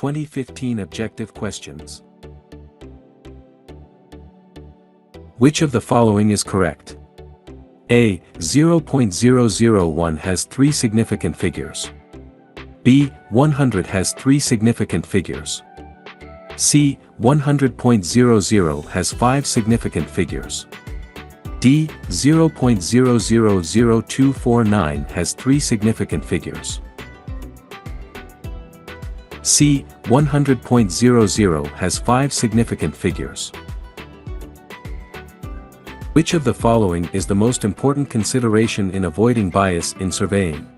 2015 objective questions. Which of the following is correct? A. 0.001 has 3 significant figures. B. 100 has 3 significant figures. C. 100.00 has 5 significant figures. D. 0.000249 has 3 significant figures. C. 100.00 has 5 significant figures. Which of the following is the most important consideration in avoiding bias in surveying?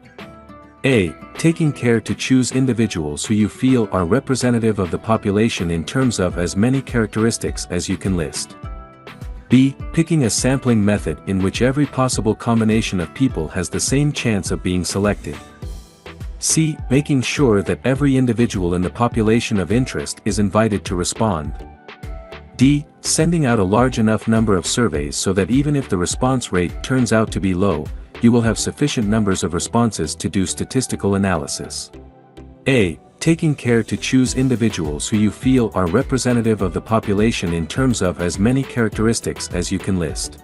A. Taking care to choose individuals who you feel are representative of the population in terms of as many characteristics as you can list. B. Picking a sampling method in which every possible combination of people has the same chance of being selected. C. Making sure that every individual in the population of interest is invited to respond. D. Sending out a large enough number of surveys so that even if the response rate turns out to be low, you will have sufficient numbers of responses to do statistical analysis. A. Taking care to choose individuals who you feel are representative of the population in terms of as many characteristics as you can list.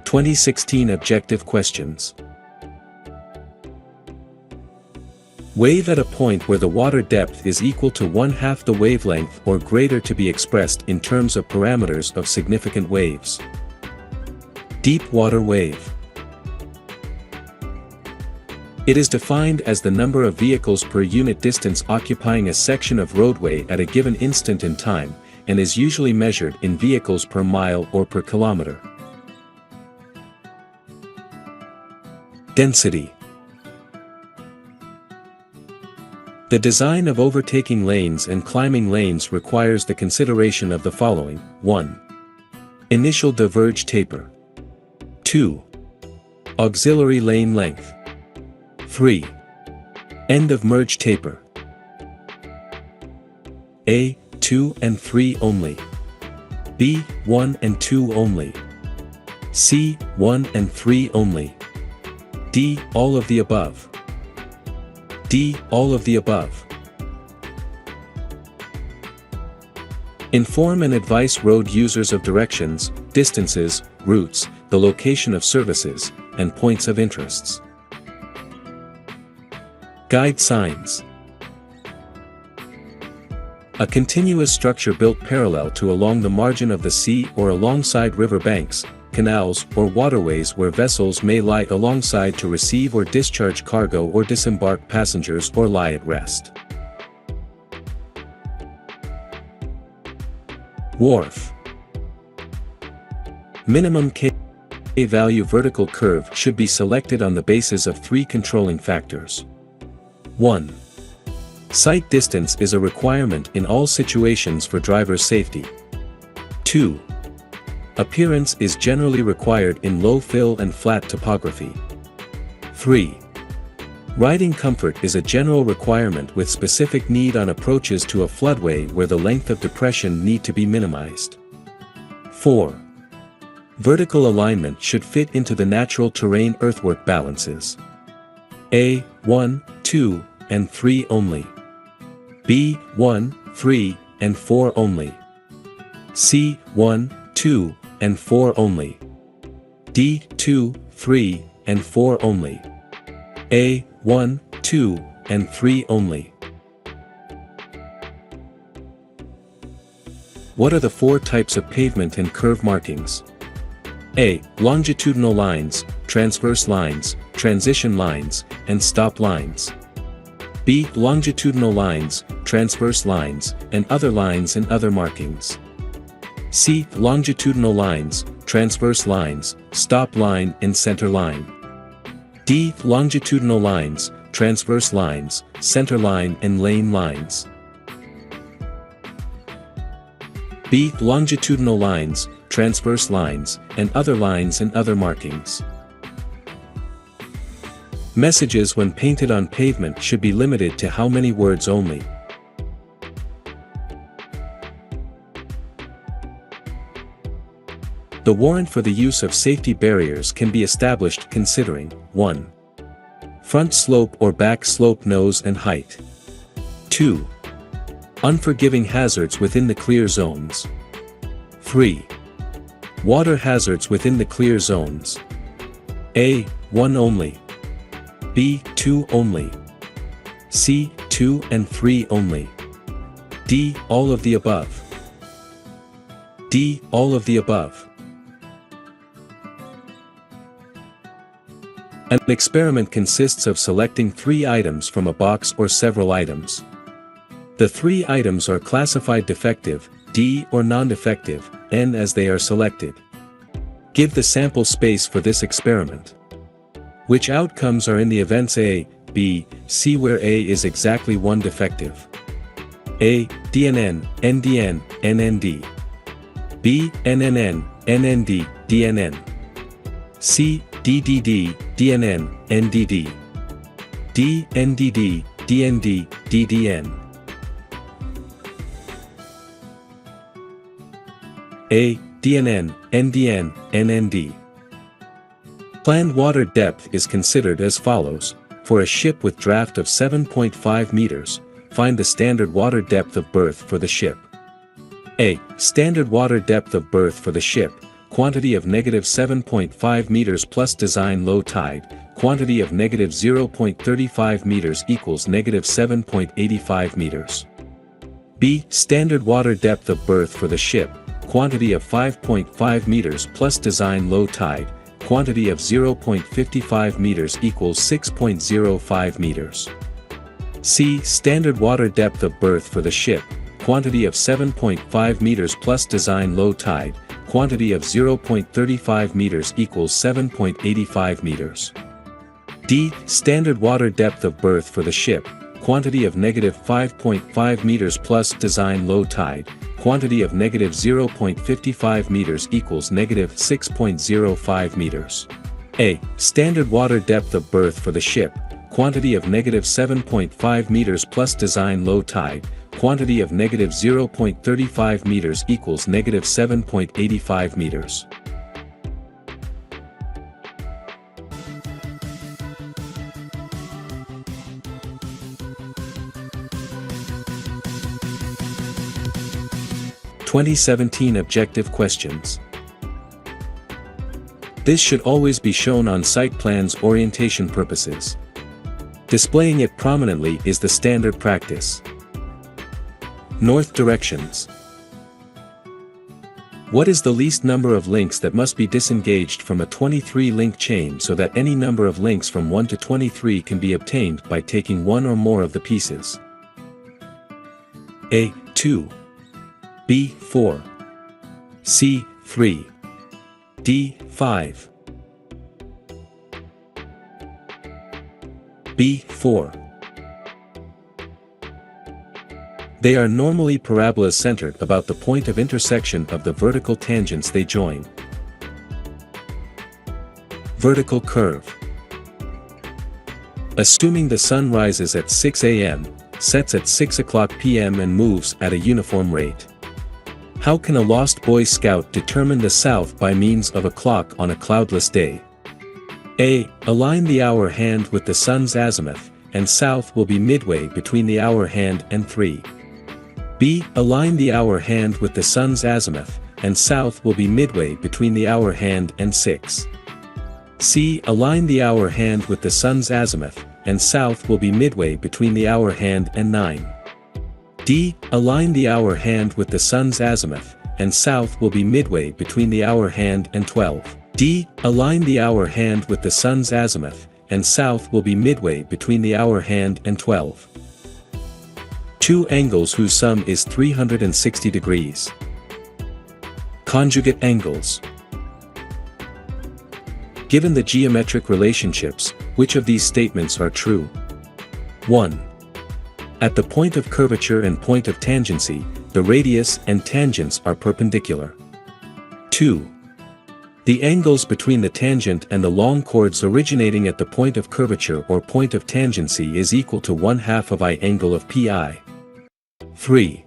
/ 2016 objective questions. Wave at a point where the water depth is equal to 1/2 the wavelength or greater to be expressed in terms of parameters of significant waves. Deep water wave. It is defined as the number of vehicles per unit distance occupying a section of roadway at a given instant in time, and is usually measured in vehicles per mile or per kilometer. Density. The design of overtaking lanes and climbing lanes requires the consideration of the following. 1. Initial diverge taper. 2. Auxiliary lane length. 3. End of merge taper. A. 2 and 3 only. B. 1 and 2 only. C. 1 and 3 only. D. All of the above. D. All of the above. Inform and advise road users of directions, distances, routes, the location of services, and points of interests. Guide signs. A continuous structure built parallel to along the margin of the sea or alongside river banks, canals, or waterways where vessels may lie alongside to receive or discharge cargo or disembark passengers or lie at rest. Wharf. Minimum K-value vertical curve should be selected on the basis of 3 controlling factors. 1. Sight distance is a requirement in all situations for driver safety. 2. Appearance is generally required in low fill and flat topography. 3. Riding comfort is a general requirement with specific need on approaches to a floodway where the length of depression need to be minimized. 4. Vertical alignment should fit into the natural terrain earthwork balances. A. 1, 2, and 3 only. B. 1, 3, and 4 only. C. 1, 2, and 4 only. D. 2, 3, and 4 only. A. 1, 2, and 3 only. What are the 4 types of pavement and curve markings? A. Longitudinal lines, transverse lines, transition lines, and stop lines. B. Longitudinal lines, transverse lines, and other lines and other markings. C. Longitudinal lines, transverse lines, stop line and center line. D. Longitudinal lines, transverse lines, center line and lane lines. B. Longitudinal lines, transverse lines, and other lines and other markings. Messages when painted on pavement should be limited to how many words only? The warrant for the use of safety barriers can be established considering 1. Front slope or back slope, nose and height. 2. Unforgiving hazards within the clear zones. 3. Water hazards within the clear zones. A. 1 only. B. 2 only. C. 2 and 3 only. D. All of the above. D. All of the above. An experiment consists of selecting 3 items from a box or several items. The 3 items are classified defective, D or non-defective, N as they are selected. Give the sample space for this experiment. Which outcomes are in the events A, B, C, where A is exactly 1 defective? A. DNN, NDN, NND. B. NNN, NND, DNN. C. DDD, DNN, NDD. D. NDD, DND, DDN. A. DNN, NDN, NND. Planned water depth is considered as follows. For a ship with draft of 7.5 meters, find the standard water depth of berth for the ship. A. Standard water depth of berth for the ship, quantity of -7.5 meters plus design low tide, quantity of -0.35 meters equals -7.85 meters. B. Standard water depth of berth for the ship, quantity of 5.5 meters plus design low tide, quantity of 0.55 meters equals 6.05 meters. C. Standard water depth of berth for the ship, quantity of 7.5 meters plus design low tide, quantity of 0.35 meters equals 7.85 meters. D. Standard water depth of berth for the ship, quantity of -5.5 meters plus design low tide, quantity of -0.55 meters equals -6.05 meters. A. Standard water depth of berth for the ship, quantity of -7.5 meters plus design low tide, quantity of -0.35 meters equals -7.85 meters. (2017) Objective questions. This should always be shown on site plans orientation purposes. Displaying it prominently is the standard practice. North directions. What is the least number of links that must be disengaged from a 23-link chain so that any number of links from 1 to 23 can be obtained by taking one or more of the pieces? A. 2. B. 4. C. 3. D. 5. B. 4. They are normally parabolas centered about the point of intersection of the vertical tangents they join. Vertical curve. Assuming the sun rises at 6 a.m., sets at 6 o'clock p.m. and moves at a uniform rate. How can a lost Boy Scout determine the south by means of a clock on a cloudless day? A. Align the hour hand with the sun's azimuth, and south will be midway between the hour hand and 3. B. Align the hour hand with the sun's azimuth, and south will be midway between the hour hand and 6. C. Align the hour hand with the sun's azimuth, and south will be midway between the hour hand and 9. D. Align the hour hand with the sun's azimuth, and south will be midway between the hour hand and 12. D. Align the hour hand with the sun's azimuth, and south will be midway between the hour hand and 12. Two angles whose sum is 360 degrees. Conjugate angles. Given the geometric relationships, which of these statements are true? 1. At the point of curvature and point of tangency, the radius and tangents are perpendicular. 2. The angles between the tangent and the long chords originating at the point of curvature or point of tangency is equal to 1/2 of I angle of pi. 3.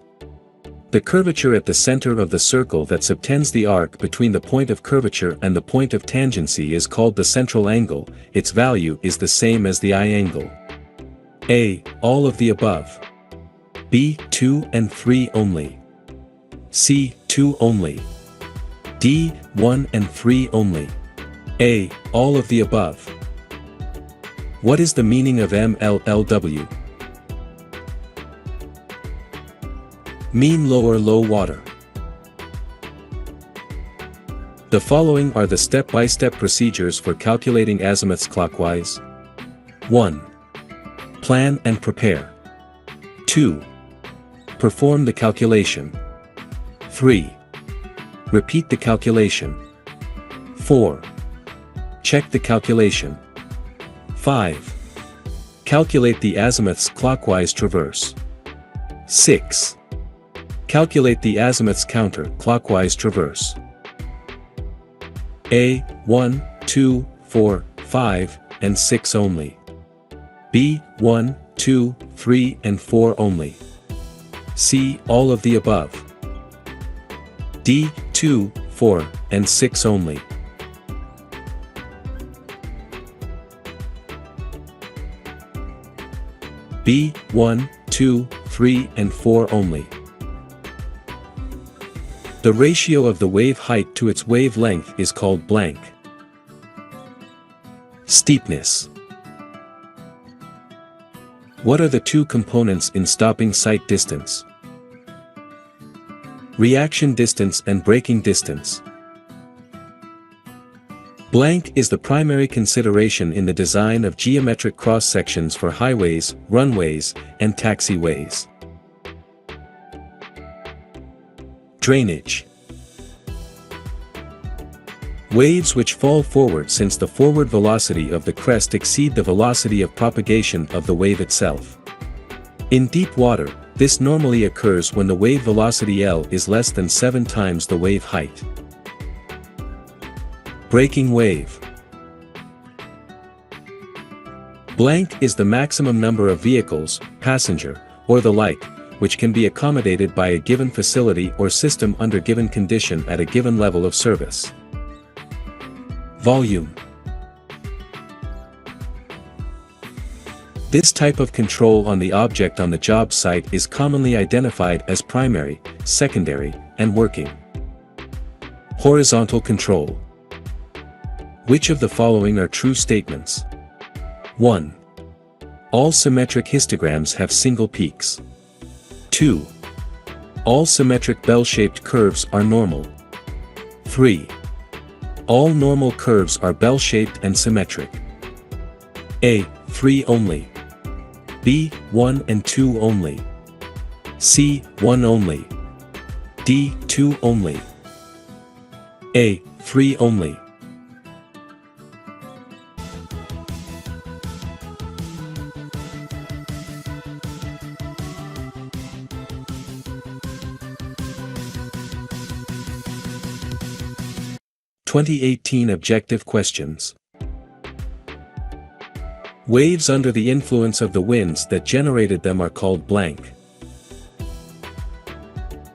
The curvature at the center of the circle that subtends the arc between the point of curvature and the point of tangency is called the central angle. Its value is the same as the I angle. A. All of the above. B. 2 and 3 only. C. 2 only. D. 1 and 3 only. A. All of the above. What is the meaning of MLLW? Mean low water. The following are the step-by-step procedures for calculating azimuths clockwise. 1. Plan and prepare. 2. Perform the calculation. 3. Repeat the calculation. 4. Check the calculation. 5. Calculate the azimuths clockwise traverse. 6. Calculate the azimuths counter-clockwise traverse. A. 1, 2, 4, 5, and 6 only. B. 1, 2, 3 and 4 only. C. All of the above. D. 2, 4, and 6 only. B. 1, 2, 3 and 4 only. The ratio of the wave height to its wavelength is called blank. Steepness. What are the two components in stopping sight distance? Reaction distance and braking distance. Blank is the primary consideration in the design of geometric cross-sections for highways, runways, and taxiways. Drainage. Waves which fall forward since the forward velocity of the crest exceed the velocity of propagation of the wave itself. In deep water, this normally occurs when the wave velocity L is less than 7 times the wave height. Braking wave. Blank is the maximum number of vehicles, passenger, or the like, which can be accommodated by a given facility or system under given condition at a given level of service. Volume. This type of control on the object on the job site is commonly identified as primary, secondary, and working. Horizontal control. Which of the following are true statements? 1. All symmetric histograms have single peaks. 2. All symmetric bell-shaped curves are normal. 3. All normal curves are bell-shaped and symmetric. A. 3 only. B. 1 and 2 only. C. 1 only. D. 2 only. A. 3 only. (2018) Objective questions. Waves under the influence of the winds that generated them are called blank.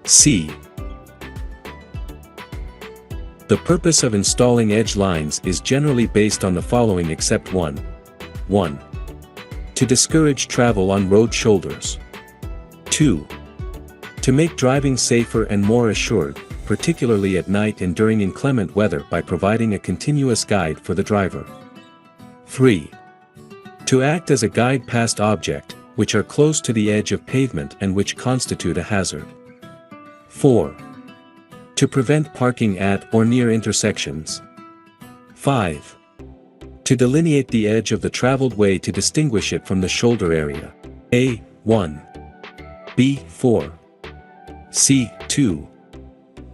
C. The purpose of installing edge lines is generally based on the following except one. 1. To discourage travel on road shoulders. 2. To make driving safer and more assured, particularly at night and during inclement weather, by providing a continuous guide for the driver. 3. To act as a guide past objects, which are close to the edge of pavement and which constitute a hazard. 4. To prevent parking at or near intersections. 5. To delineate the edge of the traveled way to distinguish it from the shoulder area. A. 1. B. 4. C. 2.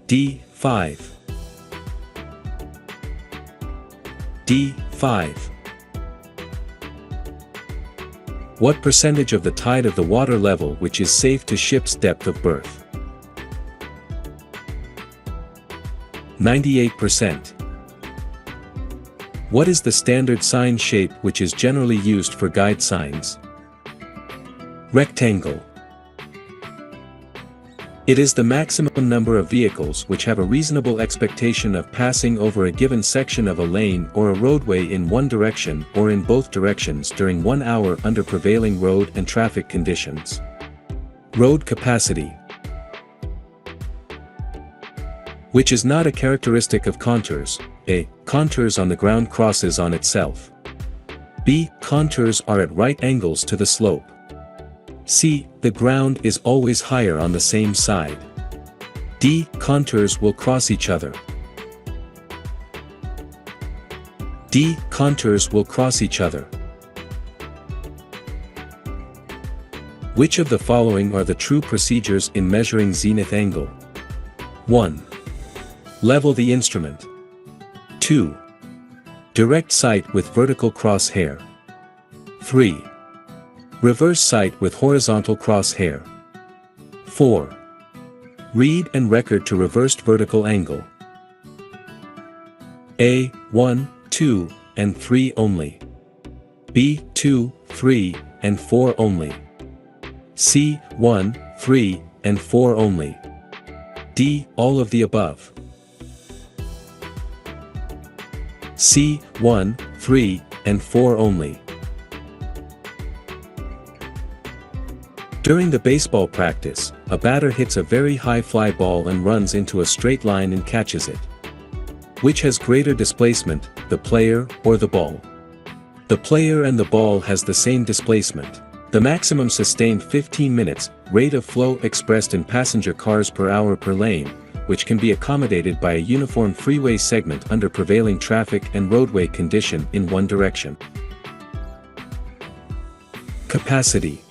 D. 5. D. 5. What percentage of the tide of the water level which is safe to ship's depth of berth? 98%. What is the standard sign shape which is generally used for guide signs? Rectangle. It is the maximum number of vehicles which have a reasonable expectation of passing over a given section of a lane or a roadway in one direction or in both directions during 1 hour under prevailing road and traffic conditions. Road capacity, which is not a characteristic of contours. A. Contours on the ground crosses on itself. B. Contours are at right angles to the slope. C. The ground is always higher on the same side. D. Contours will cross each other. D. Contours will cross each other. Which of the following are the true procedures in measuring zenith angle? 1. Level the instrument. 2. Direct sight with vertical crosshair. 3. Reverse sight with horizontal crosshair. 4. Read and record to reversed vertical angle. A. 1, 2, and 3 only. B. 2, 3, and 4 only. C. 1, 3, and 4 only. D. All of the above. C. 1, 3, and 4 only. During the baseball practice, a batter hits a very high fly ball and runs into a straight line and catches it. Which has greater displacement, the player or the ball? The player and the ball has the same displacement. The maximum sustained 15 minutes rate of flow expressed in passenger cars per hour per lane, which can be accommodated by a uniform freeway segment under prevailing traffic and roadway condition in one direction. Capacity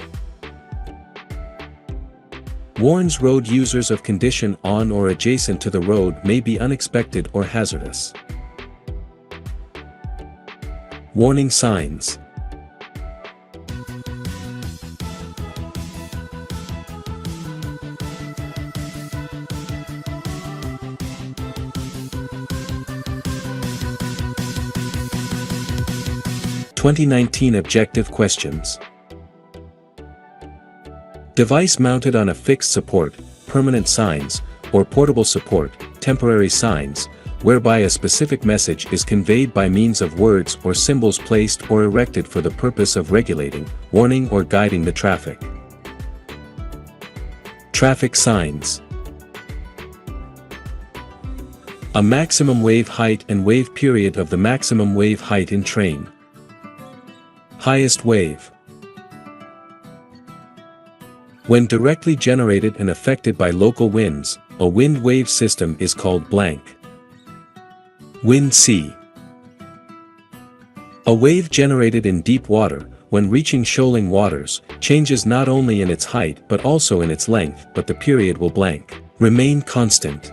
warns road users of condition on or adjacent to the road may be unexpected or hazardous. Warning signs. (2019) objective questions. Device mounted on a fixed support, permanent signs, or portable support, temporary signs, whereby a specific message is conveyed by means of words or symbols placed or erected for the purpose of regulating, warning or guiding the traffic. Traffic signs. A maximum wave height and wave period of the maximum wave height in train. Highest wave. When directly generated and affected by local winds, a wind wave system is called blank. Wind C. A wave generated in deep water, when reaching shoaling waters, changes not only in its height but also in its length, but the period will blank remain constant.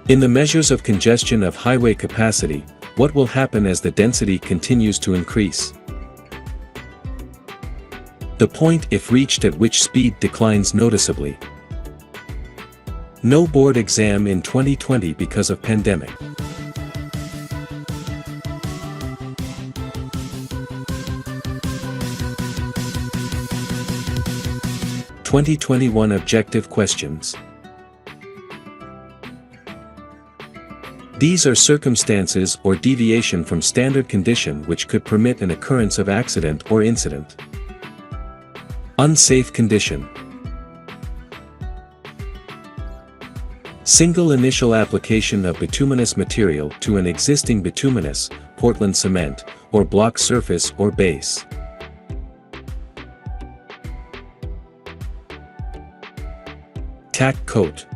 In the measures of congestion of highway capacity, what will happen as the density continues to increase? The point if reached at which speed declines noticeably. No board exam in 2020 because of pandemic. (2021) objective questions. These are circumstances or deviation from standard condition which could permit an occurrence of accident or incident. Unsafe condition. Single initial application of bituminous material to an existing bituminous, Portland cement, or block surface or base. Tack coat.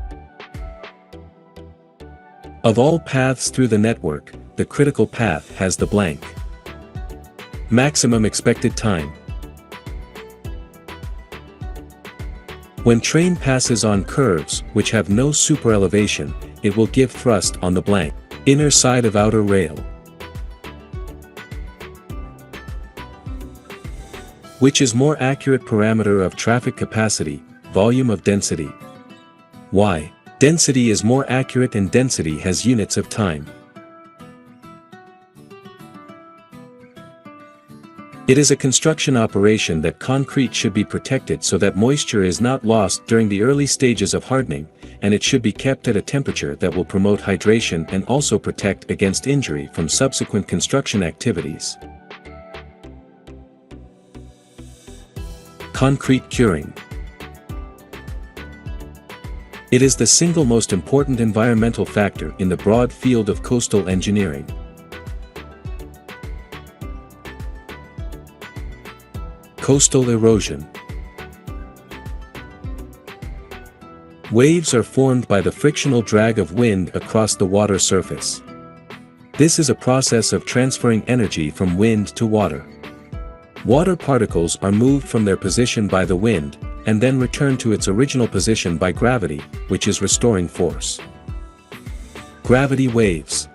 Of all paths through the network, the critical path has the blank. Maximum expected time. When train passes on curves which have no superelevation, it will give thrust on the blank inner side of outer rail. Which is more accurate parameter of traffic capacity, volume of density? Y. Density is more accurate and density has units of time. It is a construction operation that concrete should be protected so that moisture is not lost during the early stages of hardening, and it should be kept at a temperature that will promote hydration and also protect against injury from subsequent construction activities. Concrete curing. It is the single most important environmental factor in the broad field of coastal engineering. Coastal erosion. Waves are formed by the frictional drag of wind across the water surface. This is a process of transferring energy from wind to water. Water particles are moved from their position by the wind, and then return to its original position by gravity, which is restoring force. Gravity waves.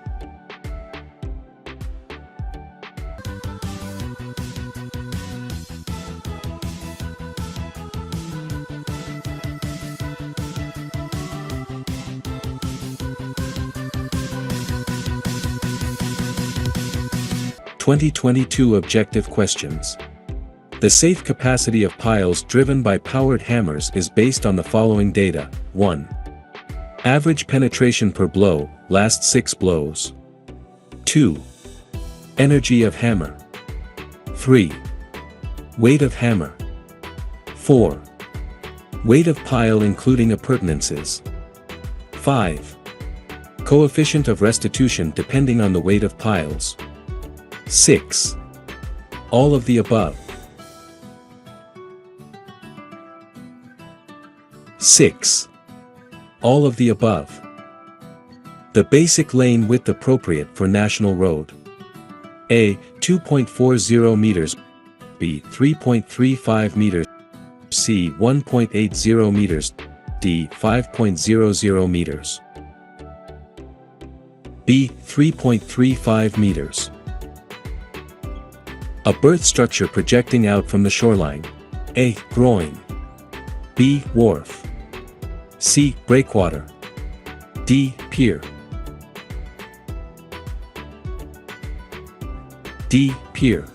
(2022) Objective questions. The safe capacity of piles driven by powered hammers is based on the following data. 1. Average penetration per blow, last 6 blows. 2. Energy of hammer. 3. Weight of hammer. 4. Weight of pile including appurtenances. 5. Coefficient of restitution depending on the weight of piles. 6. All of the above. 6. All of the above. The basic lane width appropriate for National Road. A. 2.40 meters. B. 3.35 meters. C. 1.80 meters. D. 5.00 meters. B. 3.35 meters. A berth structure projecting out from the shoreline. A. Groin. B. Wharf. C. Breakwater. D. Pier. D. Pier.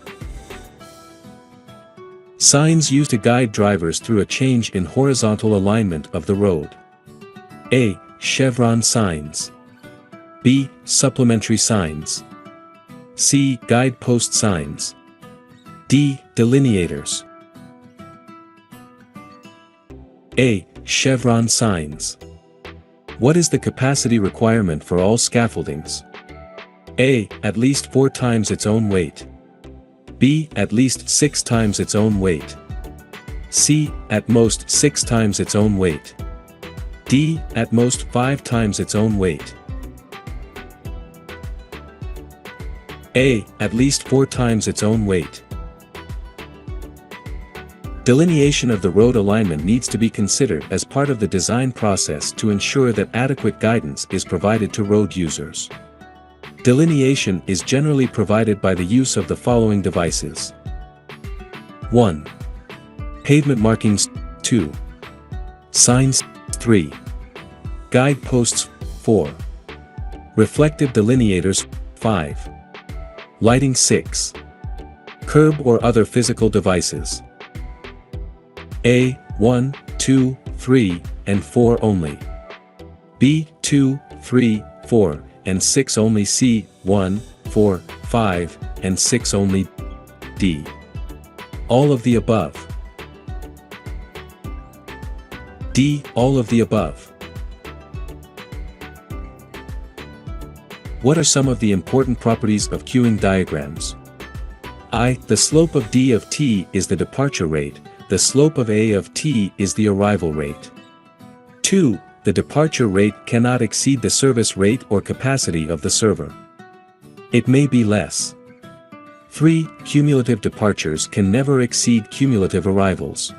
Signs used to guide drivers through a change in horizontal alignment of the road. A. Chevron signs. B. Supplementary signs. C. Guidepost signs. D. Delineators. A. Chevron signs. What is the capacity requirement for all scaffoldings? A. At least 4 times its own weight. B. At least 6 times its own weight. C. At most 6 times its own weight. D. At most 5 times its own weight. A. At least 4 times its own weight. Delineation of the road alignment needs to be considered as part of the design process to ensure that adequate guidance is provided to road users. Delineation is generally provided by the use of the following devices. 1. Pavement markings. 2. Signs. 3. Guideposts. 4. Reflective delineators. 5. Lighting. 6. Curb or other physical devices. A. 1, 2, 3, and 4 only. B. 2, 3, 4, and 6 only. C. 1, 4, 5, and 6 only. D. All of the above. D. All of the above. What are some of the important properties of queuing diagrams? I. The slope of D of T is the departure rate. The slope of A of T is the arrival rate. 2. The departure rate cannot exceed the service rate or capacity of the server. It may be less. 3. Cumulative departures can never exceed cumulative arrivals.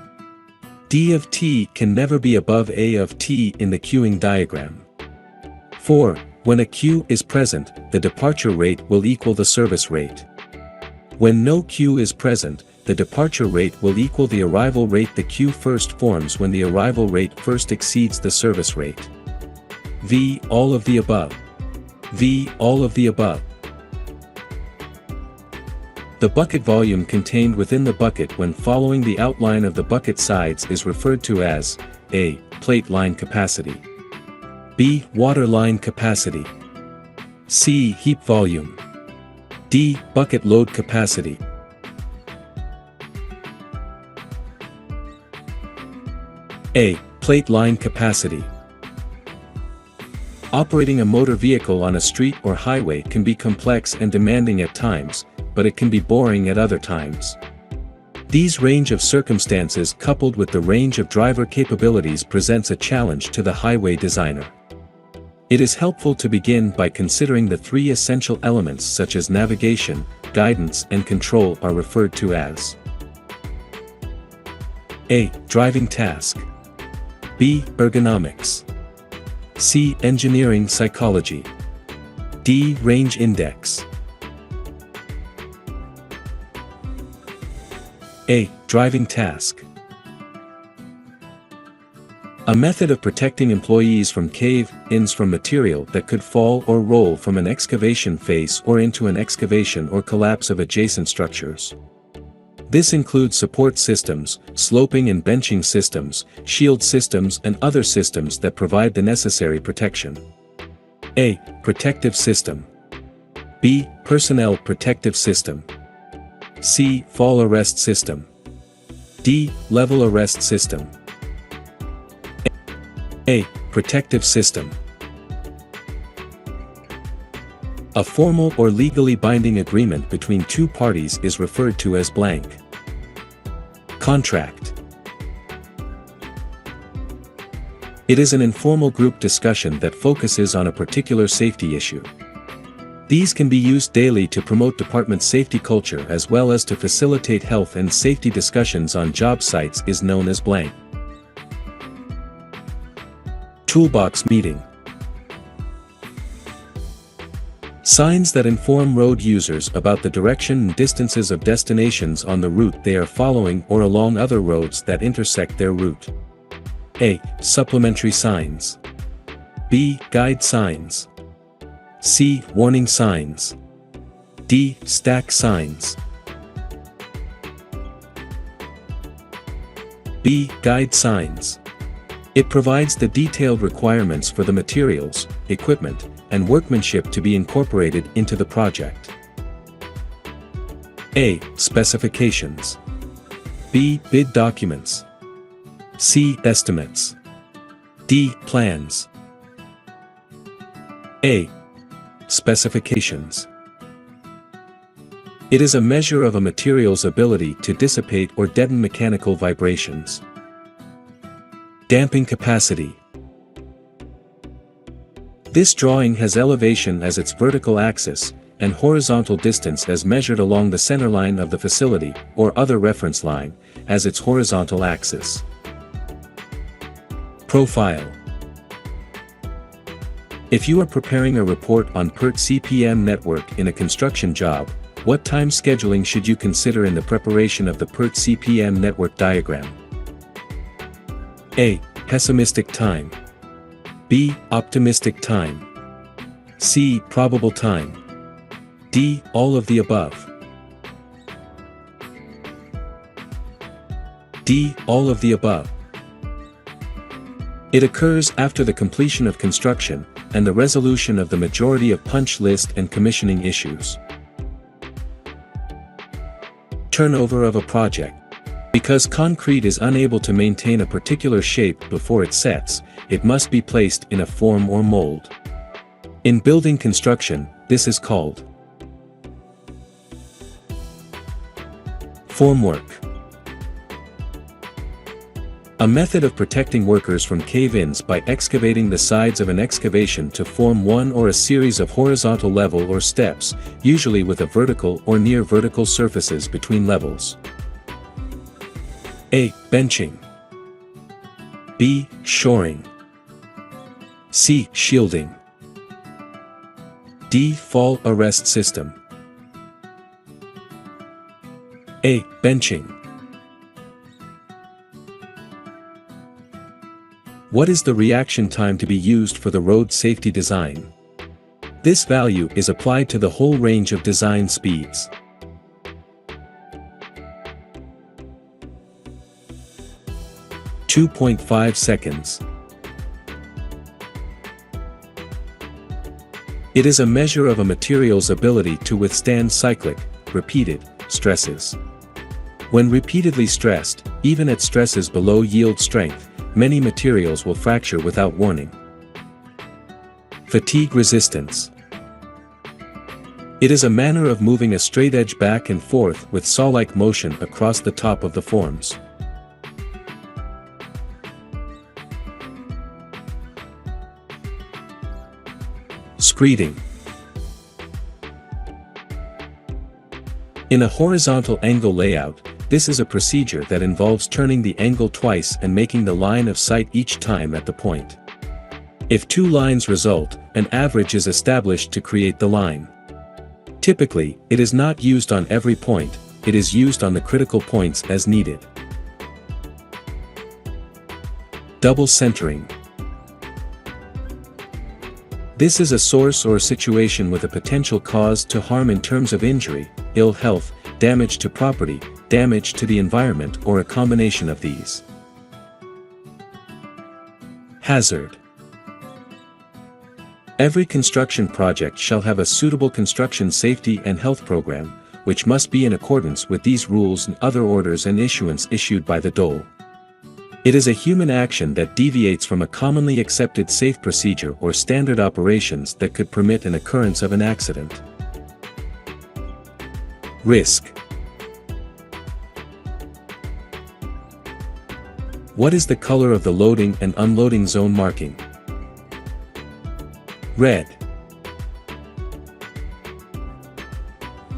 D of T can never be above A of T in the queuing diagram. 4. When a queue is present, the departure rate will equal the service rate. When no queue is present, the departure rate will equal the arrival rate. The queue first forms when the arrival rate first exceeds the service rate. V. All of the above. V. All of the above. The bucket volume contained within the bucket when following the outline of the bucket sides is referred to as A. Plate line capacity, B. Water line capacity, C. Heap volume, D. Bucket load capacity. A. Plate line capacity. Operating a motor vehicle on a street or highway can be complex and demanding at times, but it can be boring at other times. These range of circumstances coupled with the range of driver capabilities presents a challenge to the highway designer. It is helpful to begin by considering the three essential elements such as navigation, guidance and control are referred to as A. Driving task, B. Ergonomics, C. Engineering psychology, D. Range index. A. Driving task. A method of protecting employees from cave-ins from material that could fall or roll from an excavation face or into an excavation or collapse of adjacent structures. This includes support systems, sloping and benching systems, shield systems and other systems that provide the necessary protection. A. Protective system, B. Personnel protective system, C. Fall arrest system, D. Level arrest system. A. Protective system. A formal or legally binding agreement between two parties is referred to as blank. Contract. It is an informal group discussion that focuses on a particular safety issue. These can be used daily to promote department safety culture as well as to facilitate health and safety discussions on job sites is known as blank. Toolbox meeting. Signs that inform road users about the direction and distances of destinations on the route they are following or along other roads that intersect their route. A. Supplementary signs, B. Guide signs, C. Warning signs, D. Stack signs. B. Guide signs. It provides the detailed requirements for the materials, equipment, and workmanship to be incorporated into the project. A. Specifications, B. Bid documents, C. Estimates, D. Plans. A. Specifications. It is a measure of a material's ability to dissipate or deaden mechanical vibrations. Damping capacity. This drawing has elevation as its vertical axis, and horizontal distance as measured along the centerline of the facility, or other reference line, as its horizontal axis. Profile. If you are preparing a report on PERT CPM network in a construction job, what time scheduling should you consider in the preparation of the PERT CPM network diagram? A. Pessimistic time, B. Optimistic time, C. Probable time, D. All of the above. D. All of the above. It occurs after the completion of construction and the resolution of the majority of punch list and commissioning issues. Turnover of a project. Because concrete is unable to maintain a particular shape before it sets, it must be placed in a form or mold. In building construction, this is called formwork. A method of protecting workers from cave-ins by excavating the sides of an excavation to form one or a series of horizontal level or steps, usually with a vertical or near vertical surfaces between levels. A. Benching, B. Shoring, C. Shielding, D. Fall arrest system. A. Benching. What is the reaction time to be used for the road safety design? This value is applied to the whole range of design speeds. (2.5 seconds). It is a measure of a material's ability to withstand cyclic, repeated, stresses. When repeatedly stressed, even at stresses below yield strength, many materials will fracture without warning. Fatigue resistance. It is a manner of moving a straight edge back and forth with saw-like motion across the top of the forms. Screeding. In a horizontal angle layout, this is a procedure that involves turning the angle twice and making the line of sight each time at the point. If two lines result, an average is established to create the line. Typically, it is not used on every point, it is used on the critical points as needed. Double centering. This is a source or situation with a potential cause to harm in terms of injury, ill health, damage to property, damage to the environment, or a combination of these. Hazard. Every construction project shall have a suitable construction safety and health program, which must be in accordance with these rules and other orders and issuance issued by the DOL. It is a human action that deviates from a commonly accepted safe procedure or standard operations that could permit an occurrence of an accident. Risk. What is the color of the loading and unloading zone marking? Red.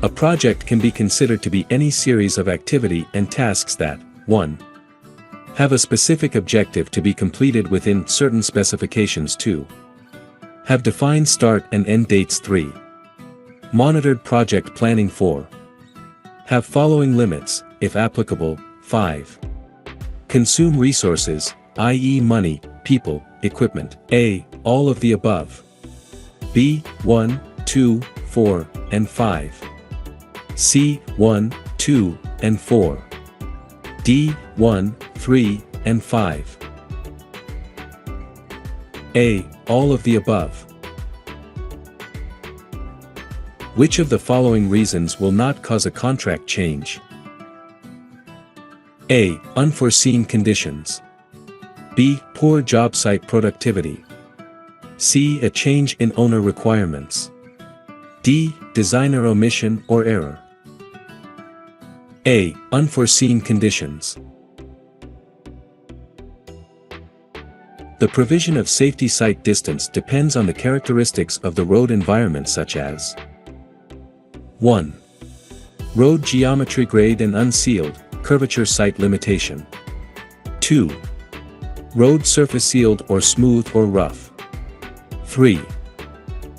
A project can be considered to be any series of activity and tasks that 1. Have a specific objective to be completed within certain specifications. 2. Have defined start and end dates. 3. Monitored project planning. 4. Have following limits, if applicable. 5. Consume resources, i.e. money, people, equipment. A. All of the above. B. 1, 2, 4, and 5. C. 1, 2, and 4. D. 1, 3, and 5. A. All of the above. Which of the following reasons will not cause a contract change? A. Unforeseen conditions. B. Poor job site productivity. C. A change in owner requirements. D. Designer omission or error. A. Unforeseen conditions. The provision of safety site distance depends on the characteristics of the road environment, such as 1. Road geometry, grade and unsealed, curvature, site limitation. 2. Road surface sealed or smooth or rough. 3.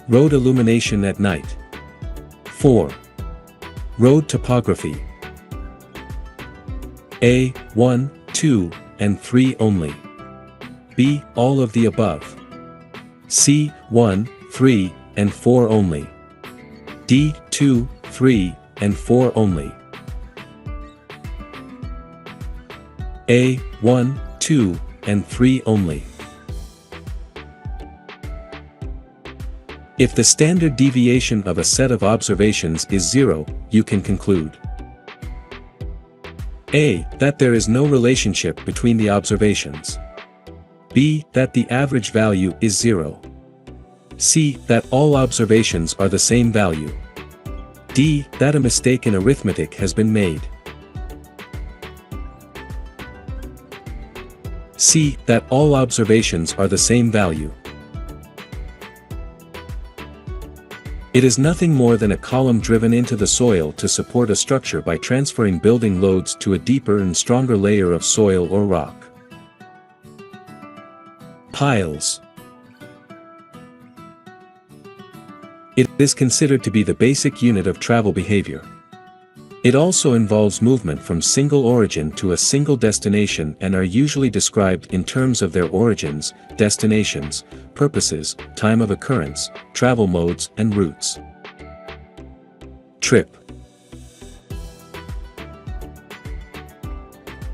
Road illumination at night. 4. Road topography. A. 1, 2, and 3 only. B. All of the above. C. 1, 3, and 4 only. D. 2, 3, and 4 only. A. 1, 2, and 3 only. If the standard deviation of a set of observations is 0, you can conclude A. That there is no relationship between the observations. B. That the average value is 0. C. That all observations are the same value. D. That a mistake in arithmetic has been made. C. That all observations are the same value. It is nothing more than a column driven into the soil to support a structure by transferring building loads to a deeper and stronger layer of soil or rock. Piles. It is considered to be the basic unit of travel behavior. It also involves movement from single origin to a single destination and are usually described in terms of their origins, destinations, purposes, time of occurrence, travel modes and routes. Trip.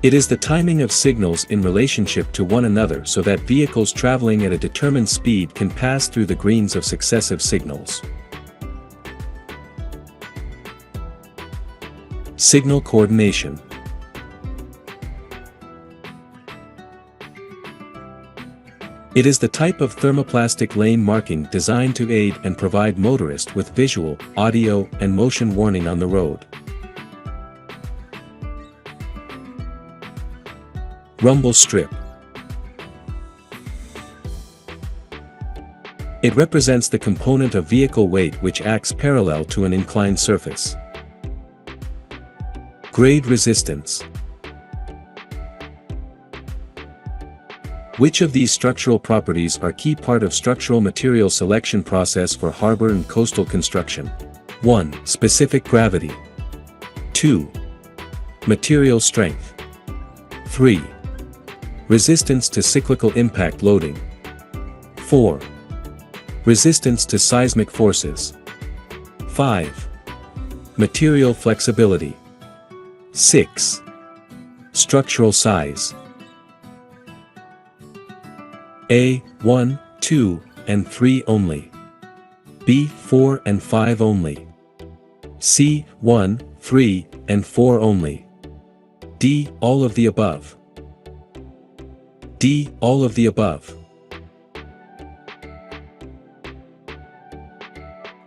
It is the timing of signals in relationship to one another so that vehicles traveling at a determined speed can pass through the greens of successive signals. Signal coordination. It is the type of thermoplastic lane marking designed to aid and provide motorists with visual, audio, and motion warning on the road. Rumble strip. It represents the component of vehicle weight which acts parallel to an inclined surface. Grade resistance. Which of these structural properties are key part of structural material selection process for harbor and coastal construction? 1. Specific gravity. 2. Material strength. 3. Resistance to cyclical impact loading. 4. Resistance to seismic forces. 5. Material flexibility. 6. Structural size. A. 1, 2, and 3 only. B. 4 and 5 only. C. 1, 3, and 4 only. D. All of the above. D. All of the above.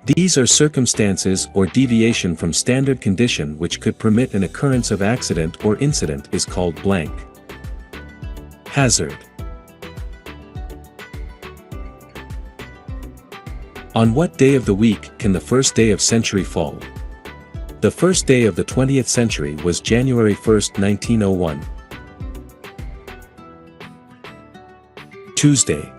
These are circumstances or deviation from standard condition which could permit an occurrence of accident or incident is called blank. Hazard. On what day of the week can the first day of century fall? The first day of the 20th century was January 1, 1901. Tuesday.